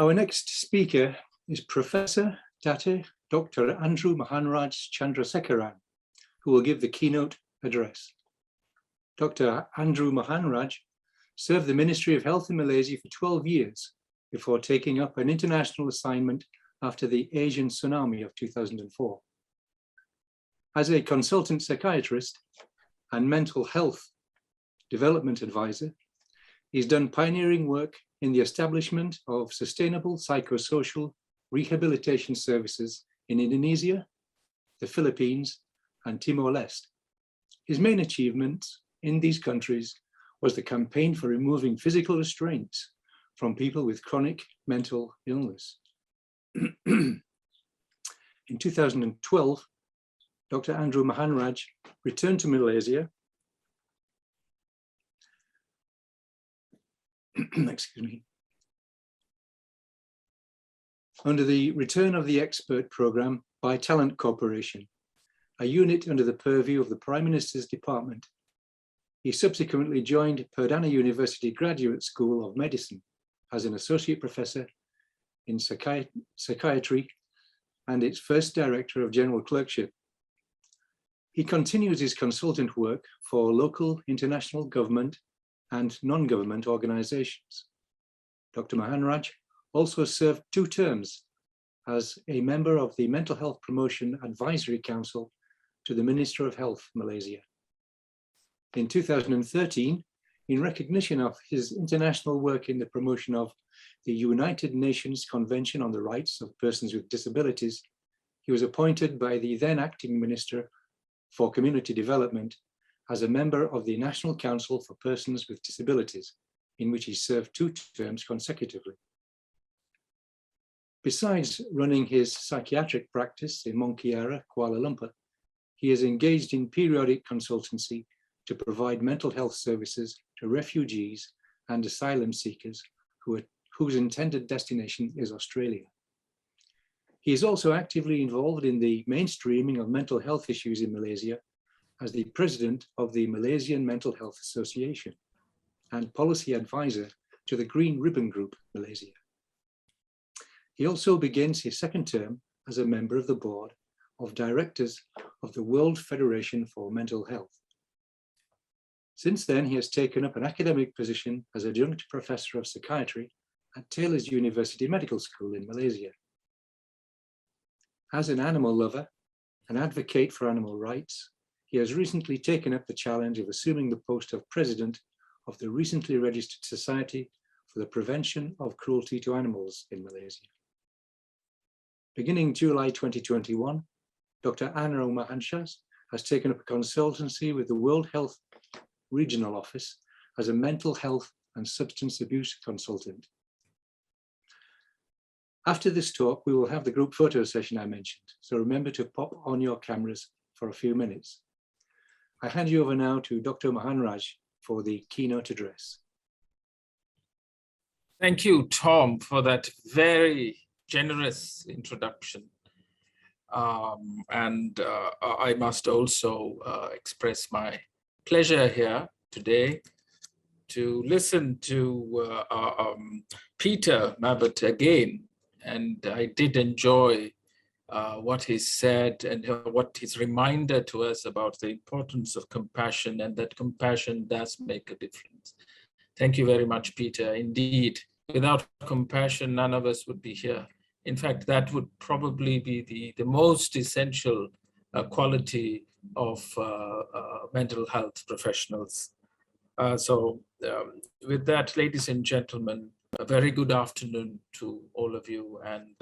Our next speaker is Professor Dato Dr. Andrew Mohanraj Chandrasekaran, who will give the keynote address. Dr. Andrew Mohanraj served the Ministry of Health in Malaysia for 12 years before taking up an international assignment after the Asian tsunami of 2004. As a consultant psychiatrist and mental health development advisor, he's done pioneering work in the establishment of sustainable psychosocial rehabilitation services in Indonesia, the Philippines, and Timor-Leste. His main achievements in these countries was the campaign for removing physical restraints from people with chronic mental illness. In 2012, Dr. Andrew Mohanraj returned to Malaysia excuse me, under the Return of the Expert program by Talent Corporation, a unit under the purview of the Prime Minister's Department. He subsequently joined Perdana University Graduate School of Medicine as an associate professor in psychiatry and its first director of general clerkship. He continues his consultant work for local, international government and non-government organizations. Dr. Mohanraj also served 2 terms as a member of the Mental Health Promotion Advisory Council to the Minister of Health, Malaysia. In 2013, in recognition of his international work in the promotion of the United Nations Convention on the Rights of Persons with Disabilities, he was appointed by the then acting Minister for Community Development as a member of the National Council for Persons with Disabilities, in which he served 2 terms consecutively. Besides running his psychiatric practice in Mongkiara, Kuala Lumpur, he is engaged in periodic consultancy to provide mental health services to refugees and asylum seekers whose intended destination is Australia. He is also actively involved in the mainstreaming of mental health issues in Malaysia as the president of the Malaysian Mental Health Association and policy advisor to the Green Ribbon Group, Malaysia. He also begins his 2nd term as a member of the board of directors of the World Federation for Mental Health. Since then, he has taken up an academic position as adjunct professor of psychiatry at Taylor's University Medical School in Malaysia. As an animal lover, an advocate for animal rights, he has recently taken up the challenge of assuming the post of president of the recently registered Society for the Prevention of Cruelty to Animals in Malaysia. Beginning July 2021, Dr. Andrew Mohanraj has taken up a consultancy with the World Health Regional Office as a mental health and substance abuse consultant. After this talk, we will have the group photo session I mentioned, so remember to pop on your cameras for a few minutes. I hand you over now to Dr. Mohanraj for the keynote address. Thank you, Tom, for that very generous introduction. I must also express my pleasure here today to listen to Peter Mabbott again. And I did enjoy what he said and what his reminder to us about the importance of compassion, and that compassion does make a difference. Thank you very much, Peter. Indeed, without compassion, none of us would be here. In fact, that would probably be the most essential quality of mental health professionals. With that, ladies and gentlemen, a very good afternoon to all of you. And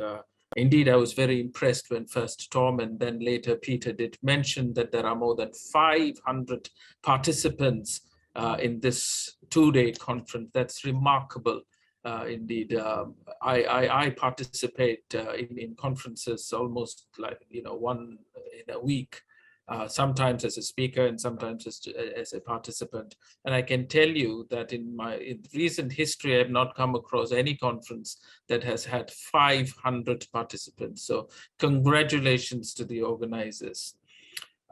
indeed, I was very impressed when first Tom and then later Peter did mention that there are more than 500 participants in this 2-day conference. That's remarkable. Indeed, I participate in conferences almost like, one in a week, sometimes as a speaker and sometimes as a participant. And I can tell you that in recent history, I have not come across any conference that has had 500 participants. So congratulations to the organizers.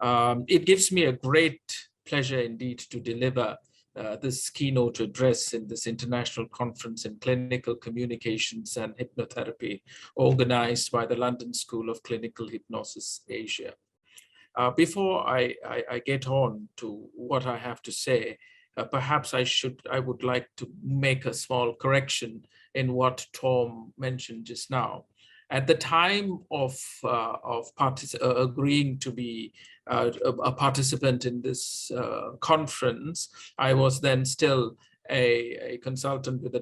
It gives me a great pleasure indeed to deliver this keynote address in this international conference in clinical communications and hypnotherapy, organized by the London School of Clinical Hypnosis Asia. Before I get on to what I have to say, perhaps I would like to make a small correction in what Tom mentioned just now. At the time of agreeing to be a participant in this conference, I was then still a consultant with the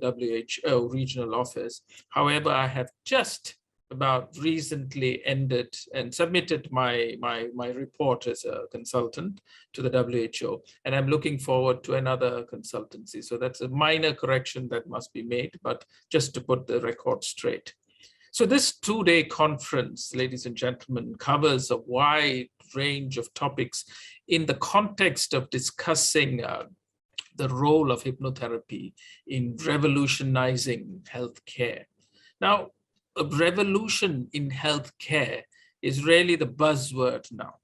WHO regional office. However, I have just about recently ended and submitted my report as a consultant to the WHO, and I'm looking forward to another consultancy. So that's a minor correction that must be made, but just to put the record straight. So this two-day conference, ladies and gentlemen, covers a wide range of topics in the context of discussing the role of hypnotherapy in revolutionizing healthcare. Now, a revolution in healthcare is really the buzzword now.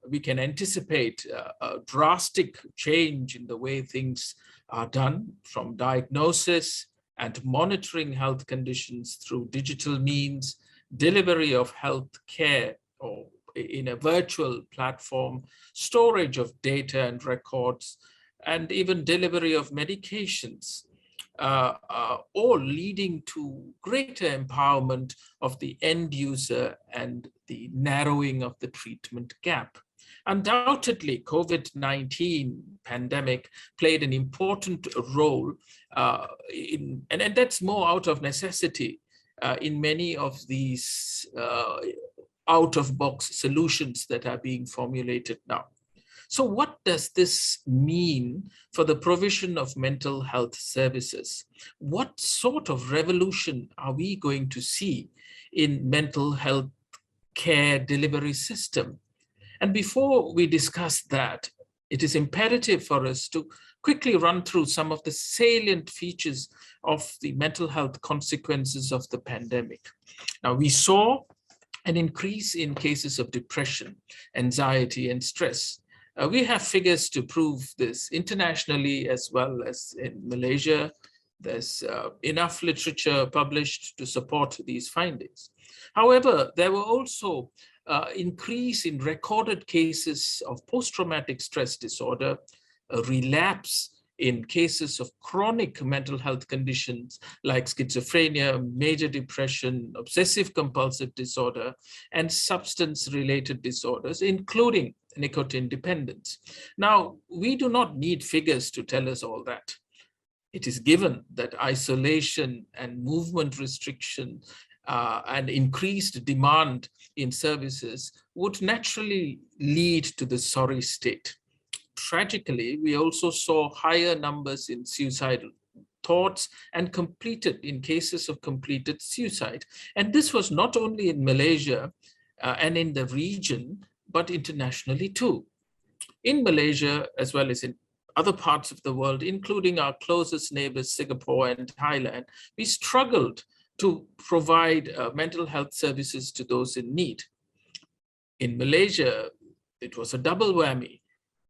We can anticipate a drastic change in the way things are done, from diagnosis and monitoring health conditions through digital means, delivery of health care or in a virtual platform, storage of data and records, and even delivery of medications, all leading to greater empowerment of the end user and the narrowing of the treatment gap. Undoubtedly, COVID-19 pandemic played an important role and that's more out of necessity in many of these out-of-box solutions that are being formulated now. So what does this mean for the provision of mental health services? What sort of revolution are we going to see in mental health care delivery system? And before we discuss that, it is imperative for us to quickly run through some of the salient features of the mental health consequences of the pandemic. Now, we saw an increase in cases of depression, anxiety, and stress. We have figures to prove this internationally as well as in Malaysia. There's enough literature published to support these findings. However, there were also increase in recorded cases of post-traumatic stress disorder, a relapse in cases of chronic mental health conditions like schizophrenia, major depression, obsessive compulsive disorder, and substance-related disorders, including nicotine dependence. Now, we do not need figures to tell us all that. It is given that isolation and movement restriction and increased demand in services would naturally lead to the sorry state. Tragically, we also saw higher numbers in suicidal thoughts and in cases of completed suicide. And this was not only in Malaysia and in the region, but internationally too. In Malaysia, as well as in other parts of the world, including our closest neighbors, Singapore and Thailand, we struggled to provide mental health services to those in need. In Malaysia, it was a double whammy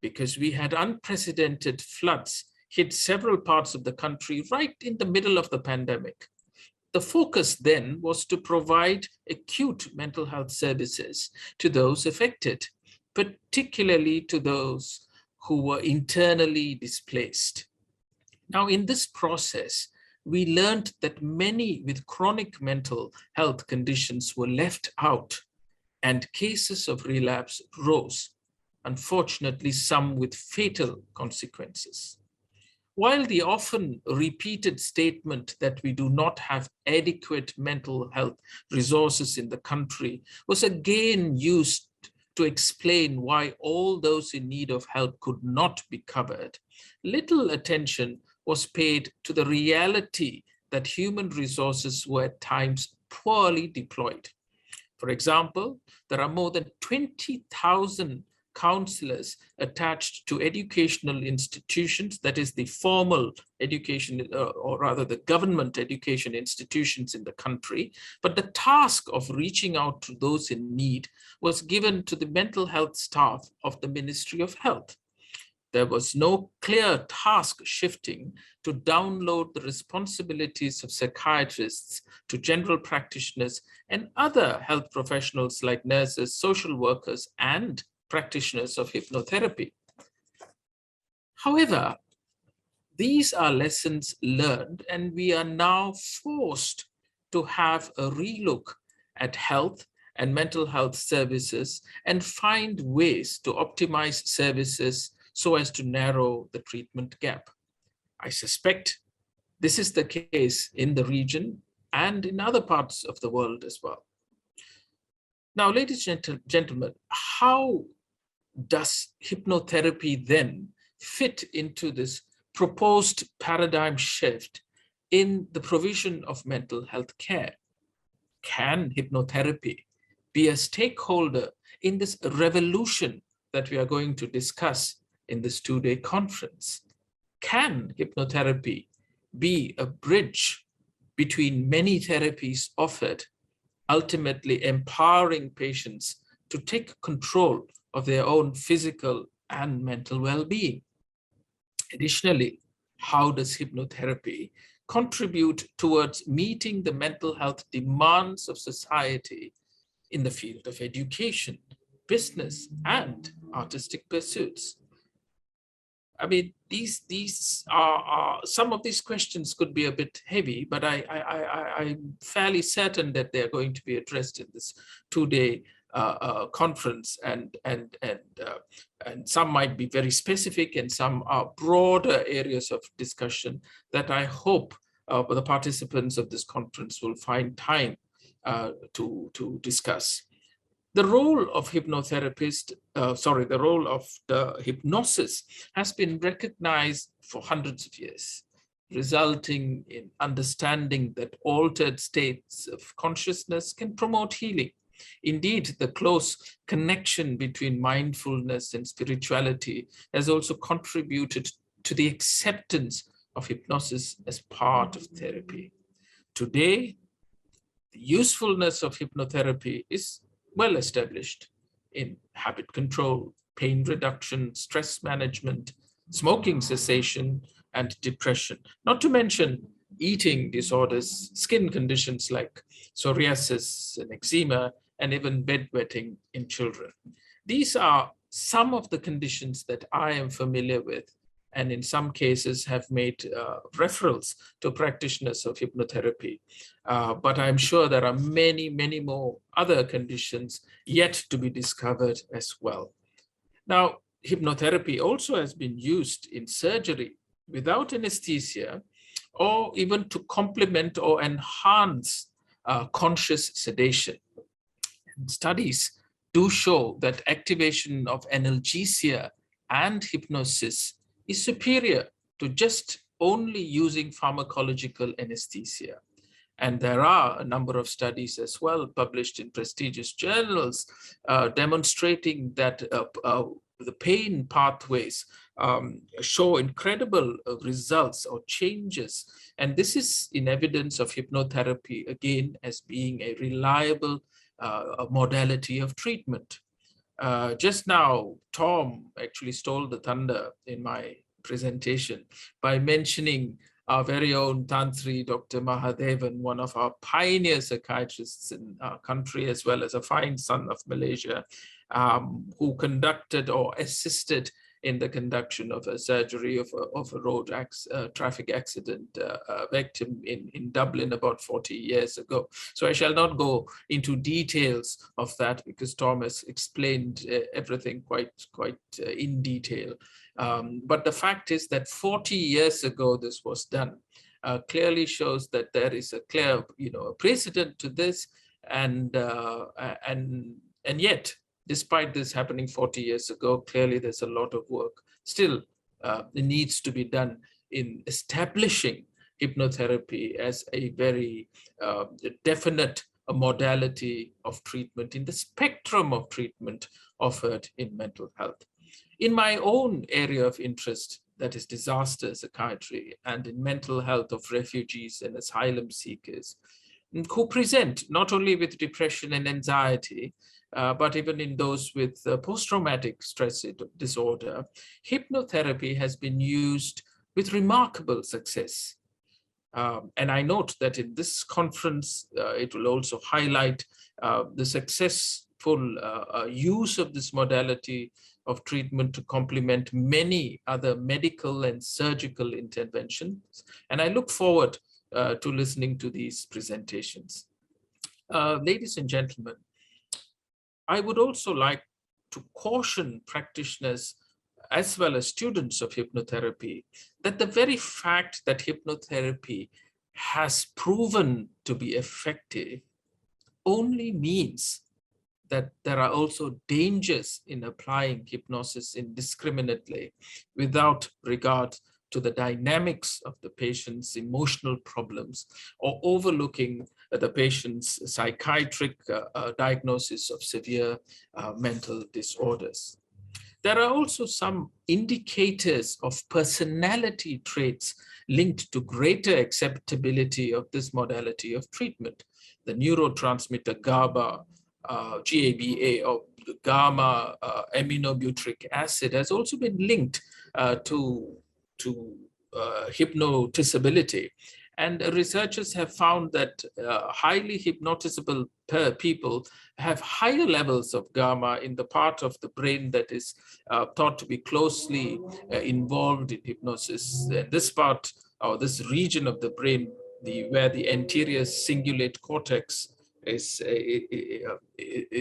because we had unprecedented floods hit several parts of the country right in the middle of the pandemic. The focus then was to provide acute mental health services to those affected, particularly to those who were internally displaced. Now, in this process, we learned that many with chronic mental health conditions were left out and cases of relapse rose. Unfortunately, some with fatal consequences. While the often repeated statement that we do not have adequate mental health resources in the country was again used to explain why all those in need of help could not be covered, little attention was paid to the reality that human resources were at times poorly deployed. For example, there are more than 20,000 counselors attached to educational institutions, that is the formal education, or rather the government education institutions in the country. But the task of reaching out to those in need was given to the mental health staff of the Ministry of Health. There was no clear task shifting to download the responsibilities of psychiatrists to general practitioners and other health professionals like nurses, social workers, and practitioners of hypnotherapy. However, these are lessons learned, and we are now forced to have a relook at health and mental health services and find ways to optimize services so as to narrow the treatment gap. I suspect this is the case in the region and in other parts of the world as well. Now, ladies and gentlemen, how does hypnotherapy then fit into this proposed paradigm shift in the provision of mental health care? Can hypnotherapy be a stakeholder in this revolution that we are going to discuss in this two-day conference? Can hypnotherapy be a bridge between many therapies offered, ultimately empowering patients to take control of their own physical and mental well-being? Additionally, how does hypnotherapy contribute towards meeting the mental health demands of society in the field of education, business, and artistic pursuits? I mean, these are some of these questions could be a bit heavy, but I'm fairly certain that they're going to be addressed in this two-day conference, and some might be very specific, and some are broader areas of discussion that I hope the participants of this conference will find time to discuss. The role of hypnotherapist, the role of the hypnosis has been recognized for hundreds of years, resulting in understanding that altered states of consciousness can promote healing. Indeed, the close connection between mindfulness and spirituality has also contributed to the acceptance of hypnosis as part of therapy. Today, the usefulness of hypnotherapy is well established in habit control, pain reduction, stress management, smoking cessation, and depression, not to mention eating disorders, skin conditions like psoriasis and eczema, and even bedwetting in children. These are some of the conditions that I am familiar with, and in some cases have made referrals to practitioners of hypnotherapy. But I'm sure there are many, many more other conditions yet to be discovered as well. Now, hypnotherapy also has been used in surgery without anesthesia, or even to complement or enhance conscious sedation. Studies do show that activation of analgesia and hypnosis is superior to just only using pharmacological anesthesia. And there are a number of studies as well published in prestigious journals demonstrating that the pain pathways show incredible results or changes. And this is in evidence of hypnotherapy, again, as being a reliable modality of treatment. Just now, Tom actually stole the thunder in my presentation by mentioning our very own Tantri, Dr. Mahadevan, one of our pioneer psychiatrists in our country, as well as a fine son of Malaysia, who conducted or assisted in the conduction of a surgery of a traffic accident victim in Dublin about 40 years ago. So I shall not go into details of that because Tom has explained everything quite in detail. But the fact is that 40 years ago this was done. Clearly shows that there is a clear, precedent to this, and yet, despite this happening 40 years ago, clearly there's a lot of work still needs to be done in establishing hypnotherapy as a very definite modality of treatment in the spectrum of treatment offered in mental health. In my own area of interest, that is disaster psychiatry, and in mental health of refugees and asylum seekers, who present not only with depression and anxiety, but even in those with post-traumatic stress disorder, hypnotherapy has been used with remarkable success. And I note that in this conference, it will also highlight the successful use of this modality of treatment to complement many other medical and surgical interventions. And I look forward to listening to these presentations. Ladies and gentlemen, I would also like to caution practitioners as well as students of hypnotherapy that the very fact that hypnotherapy has proven to be effective only means that there are also dangers in applying hypnosis indiscriminately without regard to the dynamics of the patient's emotional problems or overlooking the patient's psychiatric diagnosis of severe mental disorders. There are also some indicators of personality traits linked to greater acceptability of this modality of treatment. The neurotransmitter GABA, GABA, or gamma aminobutyric acid has also been linked to hypnotizability. And researchers have found that highly hypnotizable people have higher levels of gamma in the part of the brain that is thought to be closely involved in hypnosis. This part, or this region of the brain, where the anterior cingulate cortex is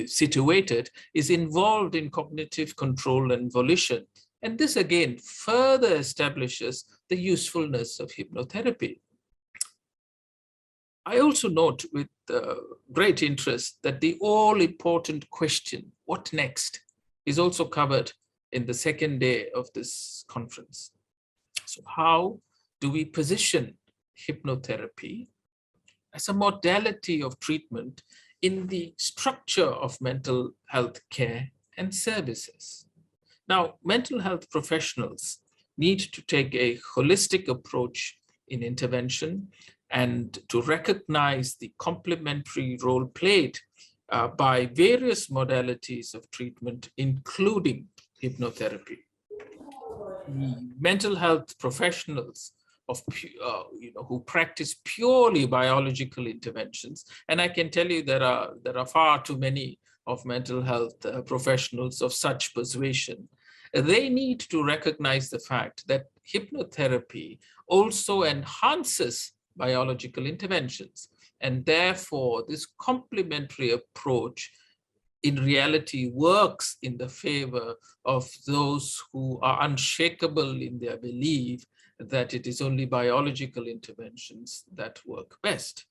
situated, is involved in cognitive control and volition. And this again further establishes the usefulness of hypnotherapy. I also note with great interest that the all-important question, what next, is also covered in the second day of this conference. So how do we position hypnotherapy as a modality of treatment in the structure of mental health care and services? Now, mental health professionals need to take a holistic approach in intervention and to recognize the complementary role played by various modalities of treatment, including hypnotherapy. The mental health professionals who practice purely biological interventions, and I can tell you there are far too many of mental health professionals of such persuasion. They need to recognize the fact that hypnotherapy also enhances biological interventions, and therefore this complementary approach in reality works in the favor of those who are unshakable in their belief that it is only biological interventions that work best.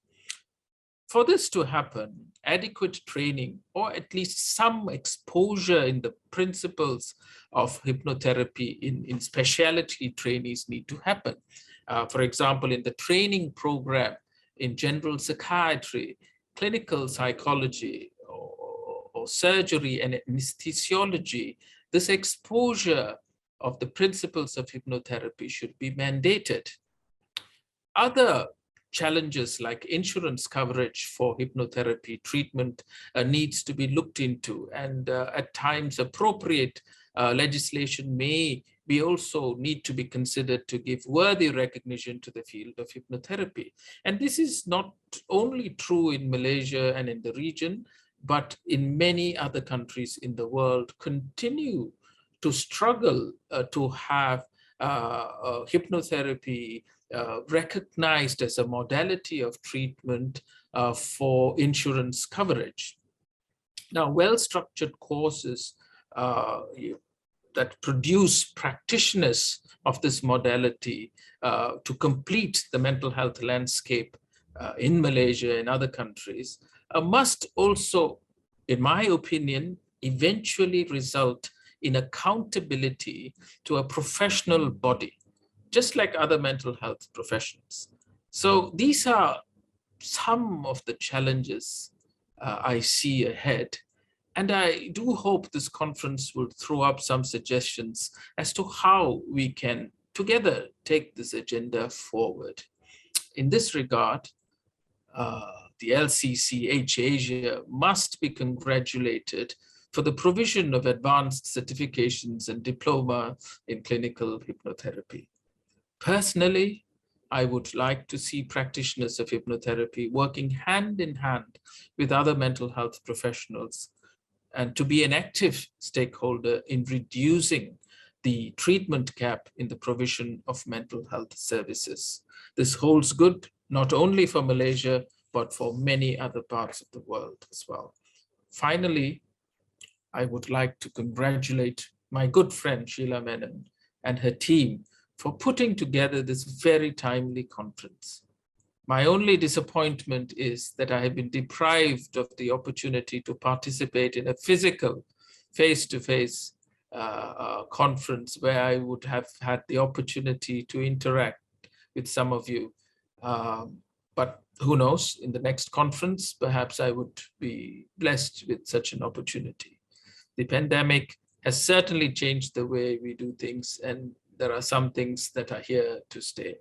For this to happen, adequate training, or at least some exposure in the principles of hypnotherapy in specialty trainees need to happen. For example, in the training program in general psychiatry, clinical psychology, or surgery and anesthesiology, this exposure of the principles of hypnotherapy should be mandated. Other challenges like insurance coverage for hypnotherapy treatment needs to be looked into, and at times appropriate legislation may be also need to be considered to give worthy recognition to the field of hypnotherapy. And this is not only true in Malaysia and in the region, but in many other countries in the world continue to struggle to have hypnotherapy recognized as a modality of treatment for insurance coverage. Now, well-structured courses that produce practitioners of this modality to complete the mental health landscape in Malaysia and other countries must also, in my opinion, eventually result in accountability to a professional body, just like other mental health professions. So these are some of the challenges I see ahead. And I do hope this conference will throw up some suggestions as to how we can together take this agenda forward. In this regard, the LCCH Asia must be congratulated for the provision of advanced certifications and diploma in clinical hypnotherapy. Personally, I would like to see practitioners of hypnotherapy working hand in hand with other mental health professionals and to be an active stakeholder in reducing the treatment gap in the provision of mental health services. This holds good not only for Malaysia, but for many other parts of the world as well. Finally, I would like to congratulate my good friend Sheila Menon and her team for putting together this very timely conference. My only disappointment is that I have been deprived of the opportunity to participate in a physical, face-to-face conference where I would have had the opportunity to interact with some of you. But who knows, in the next conference, perhaps I would be blessed with such an opportunity. The pandemic has certainly changed the way we do things, and there are some things that are here to stay.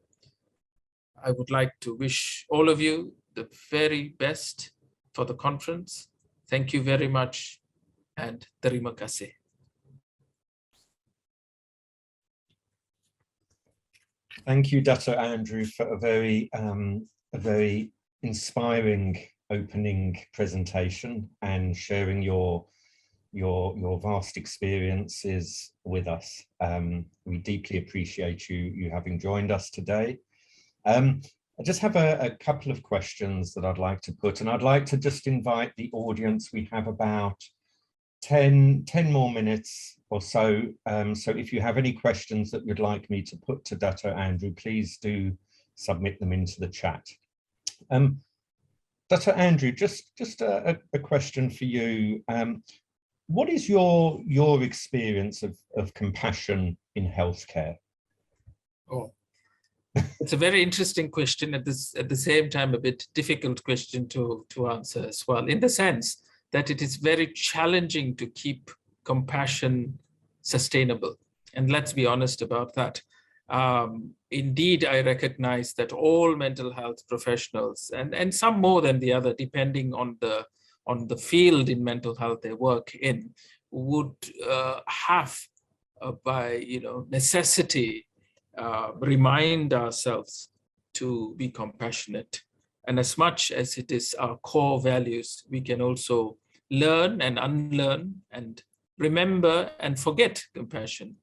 I would like to wish all of you the very best for the conference. Thank you very much, and terima kasih. Thank you, Dato Andrew, for a very inspiring opening presentation and sharing your vast experiences with us. We deeply appreciate you having joined us today. I just have a couple of questions that I'd like to put, and I'd like to just invite the audience. We have about 10 more minutes or so. So if you have any questions that you'd like me to put to Dato Andrew, please do submit them into the chat. Dato Andrew, just a question for you. What is your experience of compassion in healthcare? Oh, it's a very interesting question, at the same time a bit difficult question to answer as well, in the sense that it is very challenging to keep compassion sustainable. And let's be honest about that. Indeed, I recognize that all mental health professionals, and some more than the other, depending on the field in mental health they work in, would have by necessity remind ourselves to be compassionate. And as much as it is our core values, we can also learn and unlearn and remember and forget compassion.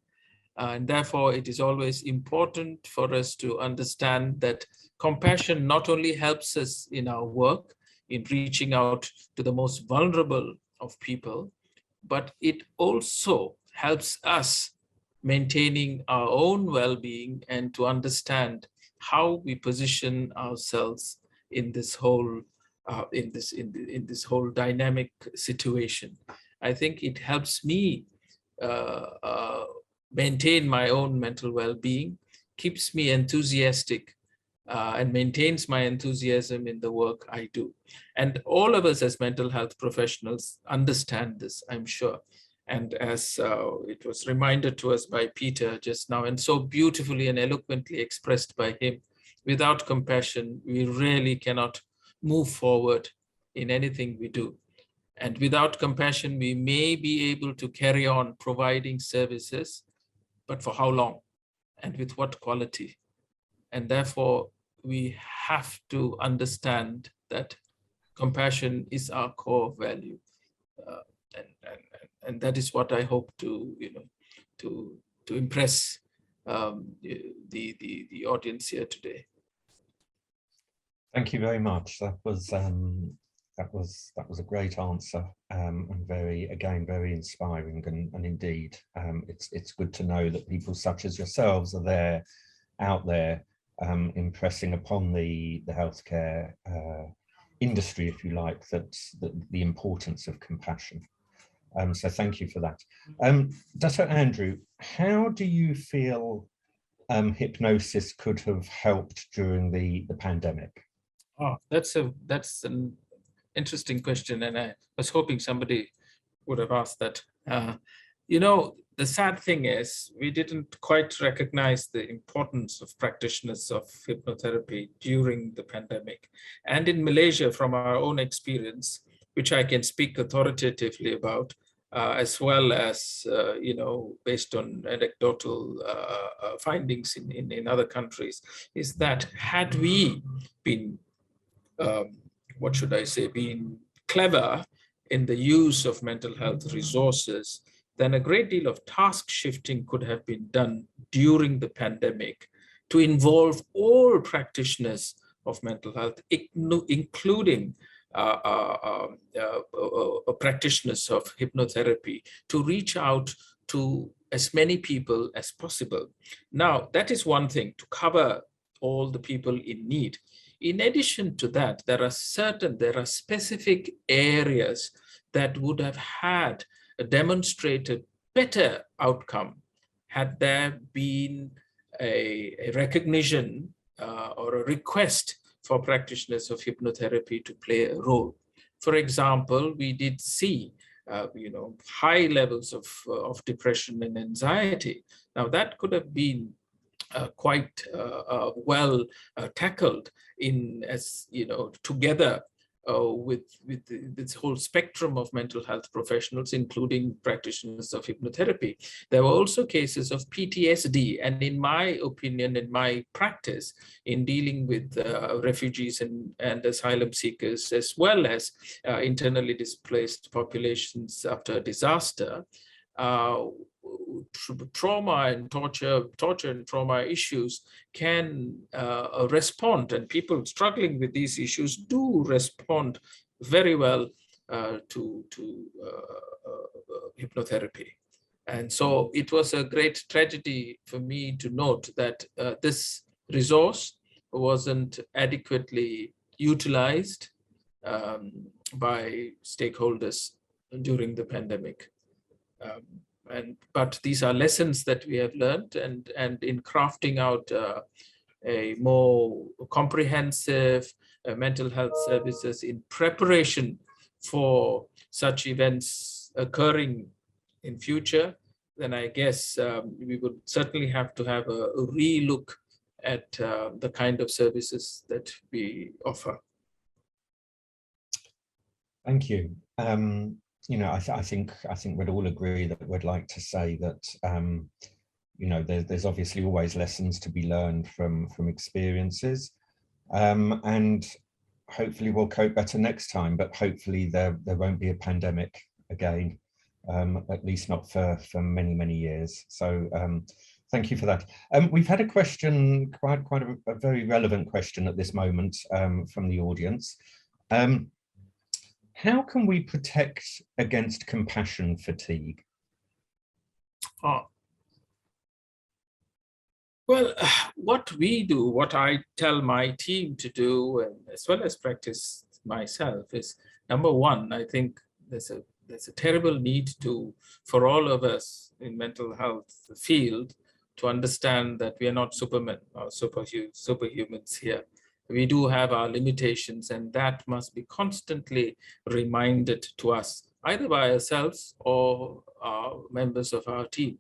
And therefore, it is always important for us to understand that compassion not only helps us in our work, in reaching out to the most vulnerable of people, but it also helps us maintaining our own well-being and to understand how we position ourselves in this whole in this whole dynamic situation. I think it helps me maintain my own mental well-being, keeps me enthusiastic, and maintains my enthusiasm in the work I do. And all of us as mental health professionals understand this, I'm sure. And as it was reminded to us by Peter just now, and so beautifully and eloquently expressed by him, without compassion, we really cannot move forward in anything we do. And without compassion, we may be able to carry on providing services, but for how long and with what quality? And therefore, we have to understand that compassion is our core value. And that is what I hope to, to impress the audience here today. Thank you very much. That was a great answer, and very inspiring, and indeed it's good to know that people such as yourselves are out there impressing upon the healthcare industry, if you like, that the importance of compassion. So thank you for that. Dato Andrew, how do you feel hypnosis could have helped during the pandemic? Oh, that's an interesting question, and I was hoping somebody would have asked that. You know, the sad thing is we didn't quite recognize the importance of practitioners of hypnotherapy during the pandemic. And in Malaysia, from our own experience, which I can speak authoritatively about, as well as, you know, based on anecdotal findings in other countries, is that had we been, what should I say, been clever in the use of mental health resources, then a great deal of task shifting could have been done during the pandemic to involve all practitioners of mental health, including practitioners of hypnotherapy, to reach out to as many people as possible. Now, that is one thing, to cover all the people in need. In addition to that, there are specific areas that would have had a demonstrated better outcome had there been a recognition or a request for practitioners of hypnotherapy to play a role. For example, we did see you know, high levels of depression and anxiety. Now, that could have been quite well tackled in, as you know, together with this whole spectrum of mental health professionals, including practitioners of hypnotherapy. There were also cases of PTSD, and in my opinion, in my practice, in dealing with refugees and asylum seekers, as well as internally displaced populations after a disaster, trauma and torture and trauma issues can respond, and people struggling with these issues do respond very well to hypnotherapy. And so it was a great tragedy for me to note that this resource wasn't adequately utilized by stakeholders during the pandemic. But these are lessons that we have learned, and in crafting out a more comprehensive mental health services in preparation for such events occurring in future, then I guess we would certainly have to have a relook at the kind of services that we offer. Thank you. You know, I think we'd all agree that we'd like to say that you know, there's obviously always lessons to be learned from experiences, and hopefully we'll cope better next time. But hopefully there won't be a pandemic again, at least not for many years. So thank you for that. We've had a question, quite a very relevant question at this moment from the audience. How can we protect against compassion fatigue? Well, what we do, what I tell my team to do, and as well as practice myself, is number one, I think there's a terrible need for all of us in mental health field to understand that we are not supermen or superhumans here. We do have our limitations, and that must be constantly reminded to us, either by ourselves or members of our team.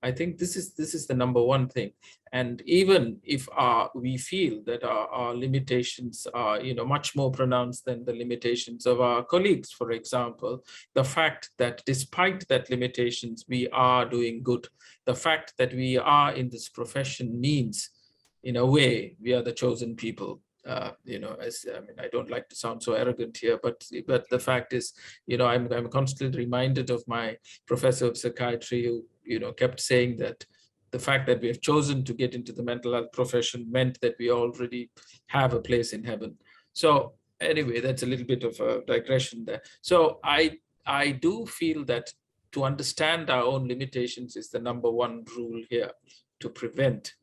I think this is the number one thing. And even if we feel that our limitations are, you know, much more pronounced than the limitations of our colleagues, for example, the fact that despite that limitations, we are doing good, the fact that we are in this profession means, in a way, we are the chosen people. You know, I mean, I don't like to sound so arrogant here, but the fact is, you know, I'm constantly reminded of my professor of psychiatry who, you know, kept saying that the fact that we have chosen to get into the mental health profession meant that we already have a place in heaven. So anyway, that's a little bit of a digression there. So I do feel that to understand our own limitations is the number one rule here to prevent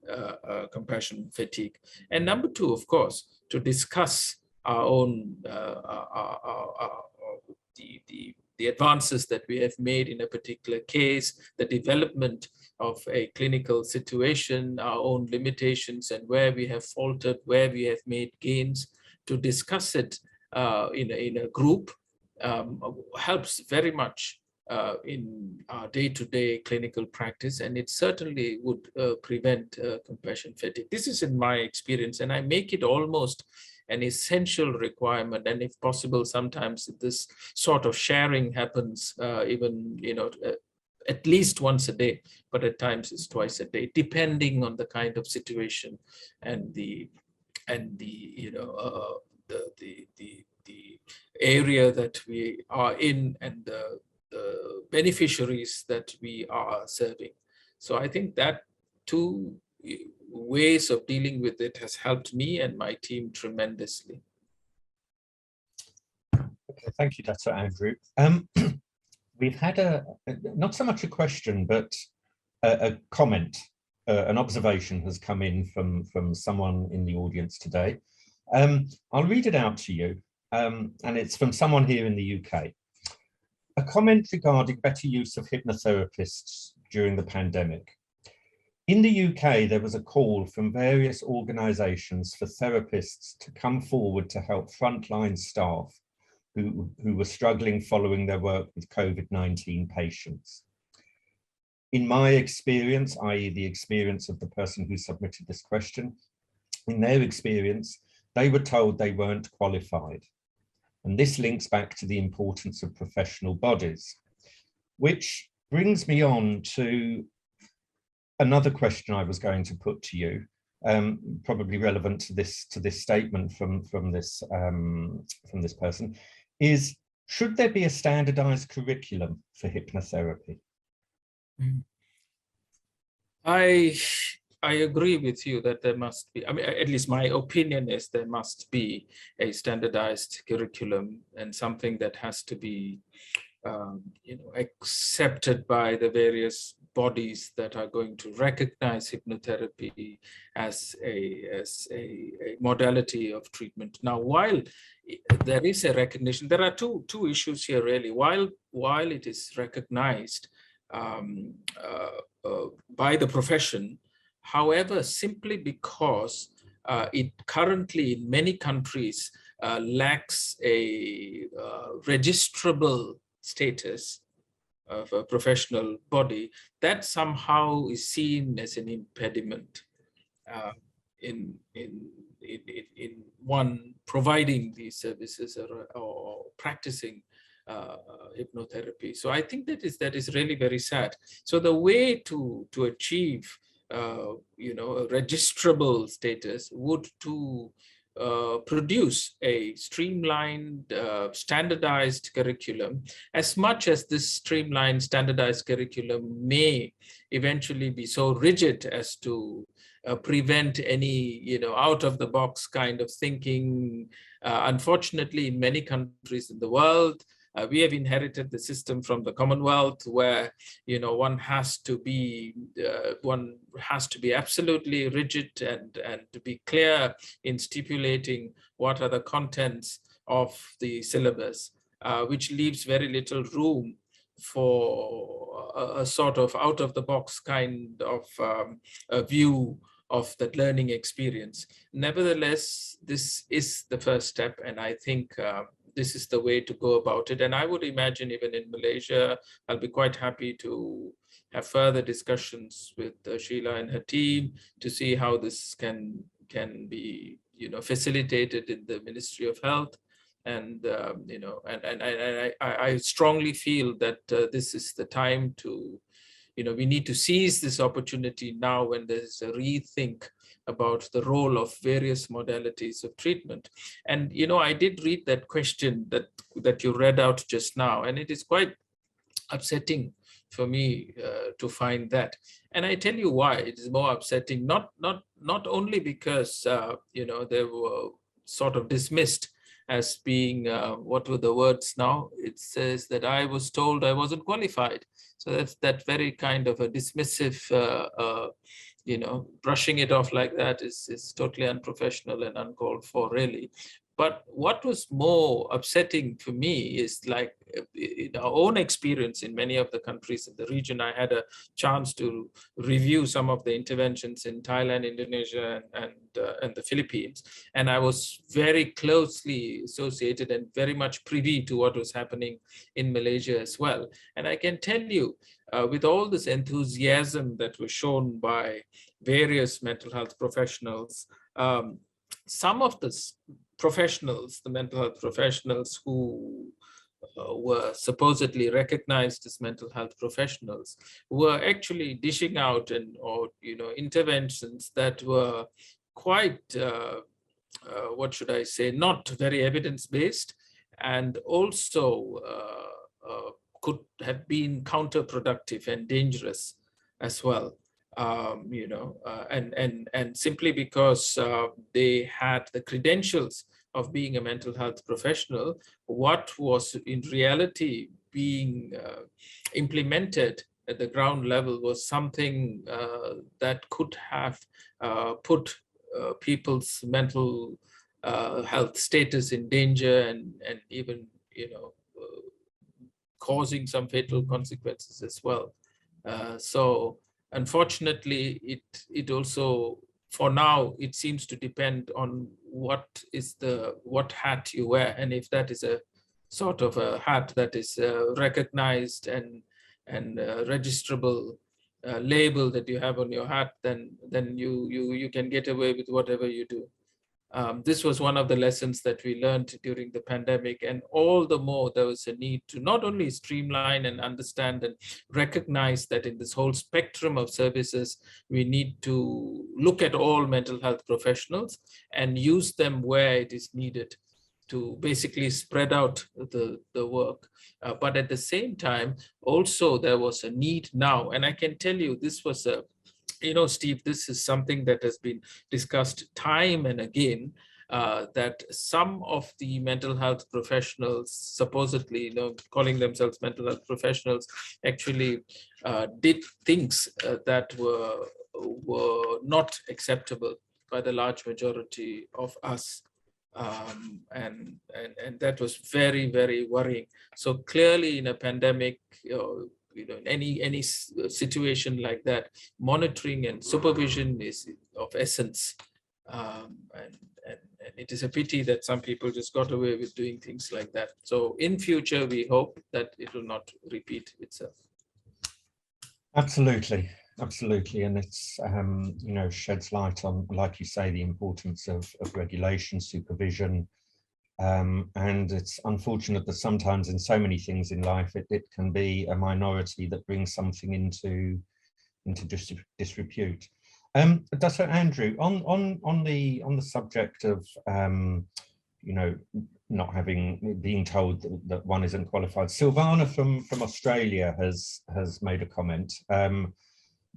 compassion fatigue. And number two, of course, to discuss our own the advances that we have made in a particular case, the development of a clinical situation, our own limitations, and where we have faltered, where we have made gains. To discuss it in a group helps very much in our day-to-day clinical practice, and it certainly would prevent compassion fatigue. This is in my experience, and I make it almost an essential requirement. And if possible, sometimes this sort of sharing happens even, at least once a day, but at times it's twice a day, depending on the kind of situation and the area that we are in and the beneficiaries that we are serving. So I think that two ways of dealing with it has helped me and my team tremendously. Okay, thank you, Dato Andrew. We've had not so much a question, but a comment, an observation has come in from someone in the audience today. I'll read it out to you, and it's from someone here in the UK. A comment regarding better use of hypnotherapists during the pandemic. In the UK, there was a call from various organisations for therapists to come forward to help frontline staff who were struggling following their work with COVID-19 patients. In my experience, i.e. the experience of the person who submitted this question, in their experience, they were told they weren't qualified. And this links back to the importance of professional bodies, which brings me on to another question I was going to put to you, probably relevant to this statement from this person, is should there be a standardized curriculum for hypnotherapy? I agree with you that there must be, I mean, at least my opinion is there must be a standardized curriculum and something that has to be, accepted by the various bodies that are going to recognize hypnotherapy as a modality of treatment. Now, while there is a recognition, there are two issues here really. While it is recognized by the profession, however, simply because it currently in many countries lacks a registrable status of a professional body, that somehow is seen as an impediment in one providing these services or practicing hypnotherapy. So I think that is really very sad. So the way to achieve a registrable status would to produce a streamlined, standardized curriculum, as much as this streamlined, standardized curriculum may eventually be so rigid as to prevent any, out-of-the-box kind of thinking. Unfortunately, in many countries in the world, we have inherited the system from the Commonwealth where, one has to be absolutely rigid and to be clear in stipulating what are the contents of the syllabus, which leaves very little room for a sort of out-of-the-box kind of a view of that learning experience. Nevertheless, this is the first step, and I think this is the way to go about it. And I would imagine even in Malaysia, I'll be quite happy to have further discussions with Sheila and her team to see how this can be, facilitated in the Ministry of Health. And, I strongly feel that this is the time to, we need to seize this opportunity now when there's a rethink about the role of various modalities of treatment. And, I did read that question that you read out just now, and it is quite upsetting for me to find that. And I tell you why it is more upsetting, not only because, they were sort of dismissed as being, what were the words now? It says that I was told I wasn't qualified. So that's that very kind of a dismissive, brushing it off like that is totally unprofessional and uncalled for, really. But what was more upsetting for me is, like, in our own experience in many of the countries in the region. I had a chance to review some of the interventions in Thailand, Indonesia, and the Philippines, and I was very closely associated and very much privy to what was happening in Malaysia as well. And I can tell you, with all this enthusiasm that was shown by various mental health professionals, some of the professionals, the mental health professionals who were supposedly recognized as mental health professionals, were actually dishing out interventions that were quite, what should I say, not very evidence-based, and also could have been counterproductive and dangerous as well. And simply because they had the credentials of being a mental health professional, what was in reality being implemented at the ground level was something that could have put people's mental health status in danger, and even causing some fatal consequences as well. So unfortunately, it also, for now, it seems to depend on what hat you wear, and if that is a sort of a hat that is recognized and registrable label that you have on your hat, then you can get away with whatever you do. This was one of the lessons that we learned during the pandemic, and all the more there was a need to not only streamline and understand and recognize that in this whole spectrum of services, we need to look at all mental health professionals and use them where it is needed to basically spread out the work. But at the same time, also there was a need now, and I can tell you this was a, Steve, this is something that has been discussed time and again, that some of the mental health professionals, supposedly, calling themselves mental health professionals, actually did things that were not acceptable by the large majority of us. And that was very, very worrying. So clearly in a pandemic, in any situation like that, monitoring and supervision is of essence. And it is a pity that some people just got away with doing things like that. So in future, we hope that it will not repeat itself. Absolutely. Absolutely, and it's sheds light on, like you say, the importance of regulation, supervision, and it's unfortunate that sometimes in so many things in life it can be a minority that brings something into disrepute. Dato Andrew, on the subject of not being told that one isn't qualified, Silvana from Australia has made a comment.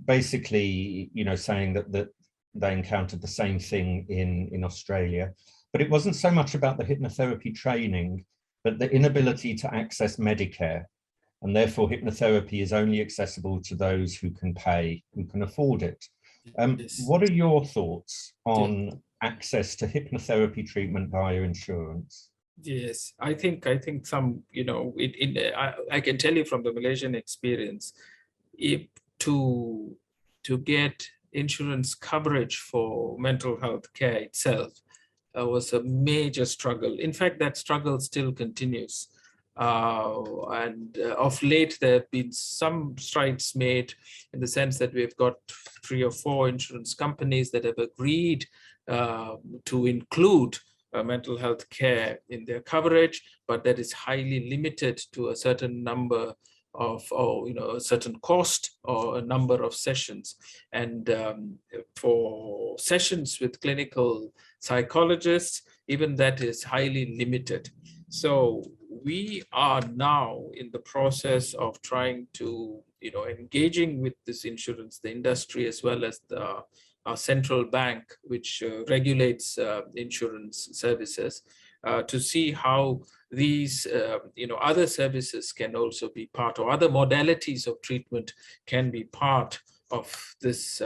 Basically, saying that they encountered the same thing in Australia, but it wasn't so much about the hypnotherapy training, but the inability to access Medicare, and therefore hypnotherapy is only accessible to those who can pay, who can afford it. What are your thoughts on access to hypnotherapy treatment via insurance? Yes, I think some, I can tell you from the Malaysian experience, to get insurance coverage for mental health care itself was a major struggle. In fact, that struggle still continues. And of late, there have been some strides made in the sense that we've got 3 or 4 insurance companies that have agreed to include mental health care in their coverage, but that is highly limited to a certain number of, a certain cost or a number of sessions. And for sessions with clinical psychologists, even that is highly limited. So we are now in the process of trying to, engaging with this insurance, the industry, as well as our central bank, which regulates insurance services, to see how these other services can also be part, or other modalities of treatment can be part of this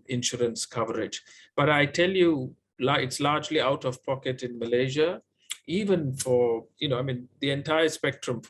insurance coverage. But I tell you, it's largely out of pocket in Malaysia. even for, I mean, the entire spectrum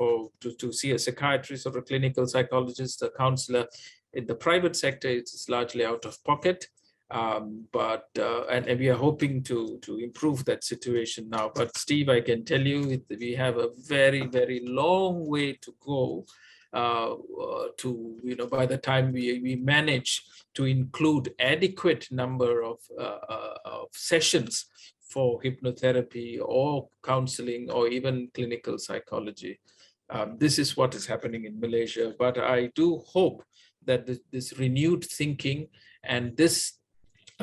to see a psychiatrist or a clinical psychologist, a counselor in the private sector, it's largely out of pocket. And we are hoping to improve that situation now. But Steve, I can tell you, we have a very, very long way to go by the time we manage to include adequate number of sessions for hypnotherapy or counseling or even clinical psychology. This is what is happening in Malaysia, but I do hope that this renewed thinking and this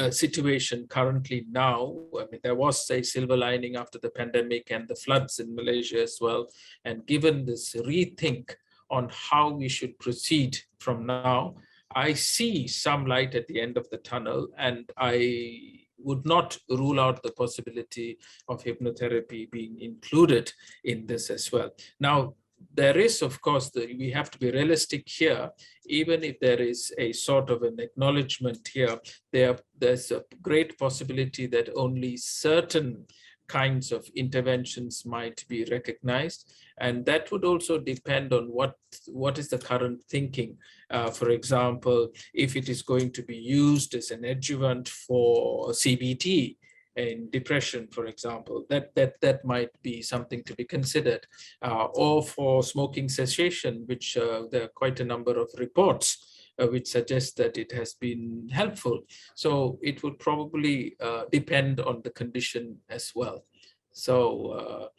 situation currently now, I mean, there was a silver lining after the pandemic and the floods in Malaysia as well. And given this rethink on how we should proceed from now, I see some light at the end of the tunnel, and I would not rule out the possibility of hypnotherapy being included in this as well. Now, there is, of course, we have to be realistic here. Even if there is a sort of an acknowledgement here, there's a great possibility that only certain kinds of interventions might be recognized. And that would also depend on what is the current thinking. For example, if it is going to be used as an adjuvant for CBT, in depression, for example, that might be something to be considered, or for smoking cessation, which there are quite a number of reports which suggest that it has been helpful. So it would probably depend on the condition as well. So,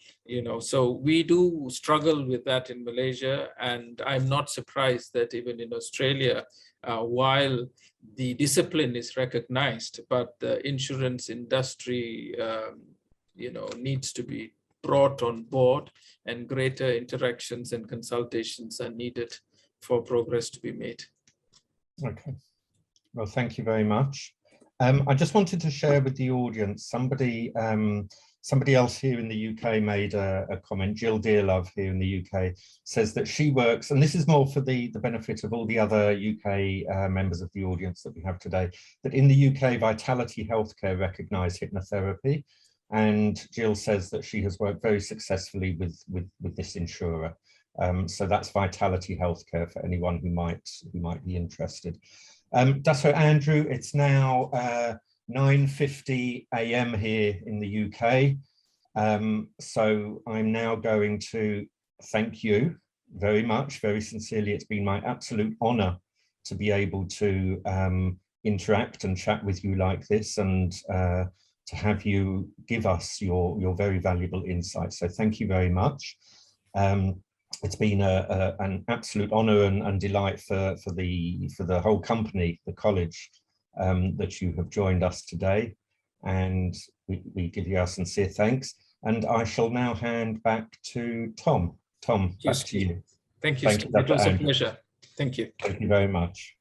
so we do struggle with that in Malaysia, and I'm not surprised that even in Australia, while the discipline is recognized, but the insurance industry, needs to be brought on board, and greater interactions and consultations are needed for progress to be made. Okay, well, thank you very much. I just wanted to share with the audience, somebody else here in the UK made a comment. Jill Dearlove here in the UK says that she works, and this is more for the benefit of all the other UK members of the audience that we have today, that in the UK, Vitality Healthcare recognise hypnotherapy. And Jill says that she has worked very successfully with this insurer. So that's Vitality Healthcare for anyone who might be interested. Dato Andrew, it's now 9:50 AM here in the UK. So I'm now going to thank you very much, very sincerely. It's been my absolute honor to be able to interact and chat with you like this, and to have you give us your very valuable insights. So thank you very much. It's been an absolute honor and delight for the whole company, the college, that you have joined us today, and we give you our sincere thanks. And I shall now hand back to Tom. Tom, back to you. Thank you, Steve. It was a pleasure. Thank you. Thank you very much.